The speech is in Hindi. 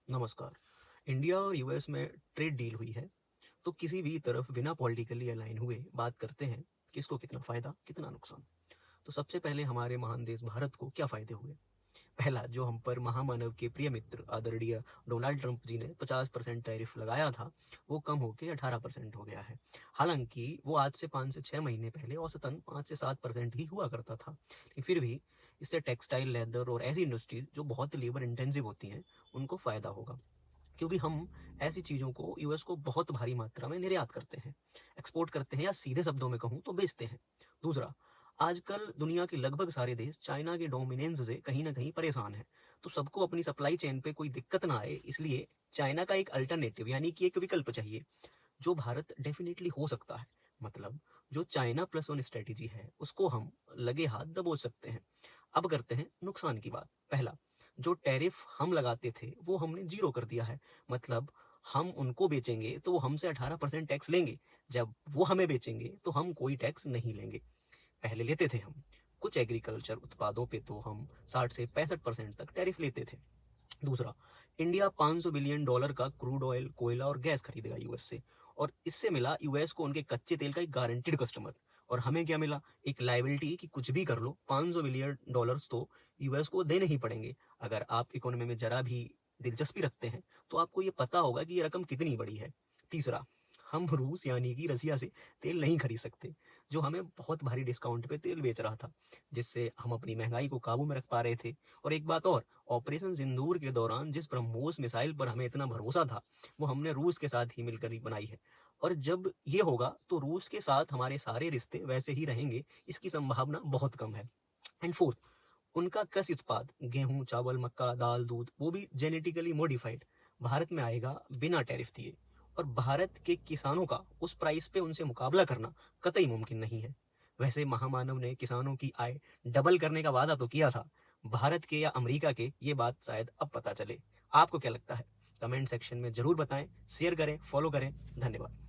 नमस्कार। इंडिया और यूएस में ट्रेड डील हुई है, तो किसी भी तरफ बिना पॉलिटिकली अलाइन हुए बात करते हैं किसको कितना फायदा, कितना नुकसान। तो सबसे पहले हमारे महान देश भारत को क्या फायदे हुए। पहला, जो हम पर महामानव के प्रिय मित्र आदरणीय डोनाल्ड ट्रंप जी ने 50% टैरिफ लगाया था, वो कम होकर 18% हो गया है। हालांकि वो आज से 5 से 6 महीने पहले औसतन 5 से 7% ही हुआ करता था, लेकिन फिर भी इससे टेक्सटाइल, लेदर और ऐसी इंडस्ट्रीज जो बहुत लेबर इंटेंसिव होती हैं, उनको फायदा होगा, क्योंकि हम ऐसी चीज़ों को यूएस को बहुत भारी मात्रा में निर्यात करते हैं, एक्सपोर्ट करते हैं, या सीधे शब्दों में कहूँ तो बेचते हैं। दूसरा, आजकल दुनिया के लगभग सारे देश चाइना के डोमिनेंस से कहीं ना कहीं परेशान हैं, तो सबको अपनी सप्लाई चेन पे कोई दिक्कत ना आए, इसलिए चाइना का एक अल्टरनेटिव यानी कि एक विकल्प चाहिए, जो भारत डेफिनेटली हो सकता है। मतलब जो चाइना प्लस वन स्ट्रेटेजी है, उसको हम लगे हाथ दबोच सकते हैं। अब करते हैं नुकसान की बात। पहला, जो टैरिफ हम लगाते थे वो हमने जीरो कर दिया है। मतलब हम उनको बेचेंगे तो वो हमसे 18% टैक्स लेंगे, जब वो हमें बेचेंगे तो हम कोई टैक्स नहीं लेंगे। पहले लेते थे हम कुछ एग्रीकल्चर उत्पादों पे तो हम 60 से 65% तक टैरिफ लेते थे। दूसरा, इंडिया $500 बिलियन का क्रूड ऑयल, कोयला और गैस खरीदेगा यूएस से, और इससे मिला यूएस को उनके कच्चे तेल का एक गारंटीड कस्टमर। और हमें क्या मिला? एक लाइबिलिटी कि कुछ भी कर लो, $500 बिलियन तो यूएस को देने ही पड़ेंगे। अगर आप इकोनॉमी में जरा भी दिलचस्पी रखते हैं तो आपको ये पता होगा कि ये रकम कितनी बड़ी है। तीसरा, हम रूस यानी कि रसिया से तेल नहीं खरीद सकते, जो हमें बहुत भारी डिस्काउंट पे तेल बेच रहा था, जिससे हम अपनी महंगाई को काबू में रख पा रहे थे। और एक बात और, ऑपरेशन सिंदूर के दौरान जिस ब्रह्मोस मिसाइल पर हमें इतना भरोसा था, वो हमने रूस के साथ ही मिलकर ही बनाई है। और जब ये होगा तो रूस के साथ हमारे सारे रिश्ते वैसे ही रहेंगे, इसकी संभावना बहुत कम है। एंड फोर्थ, उनका कृषि उत्पाद गेहूं, चावल, मक्का, दाल, दूध, वो भी जेनेटिकली मॉडिफाइड भारत में आएगा बिना टैरिफ दिए। और भारत के किसानों का उस प्राइस पे उनसे मुकाबला करना कतई मुमकिन नहीं है। वैसे महामानव ने किसानों की आय डबल करने का वादा तो किया था, भारत के या अमेरिका के, ये बात शायद अब पता चले। आपको क्या लगता है? कमेंट सेक्शन में जरूर बताएं, शेयर करें, फॉलो करें। धन्यवाद।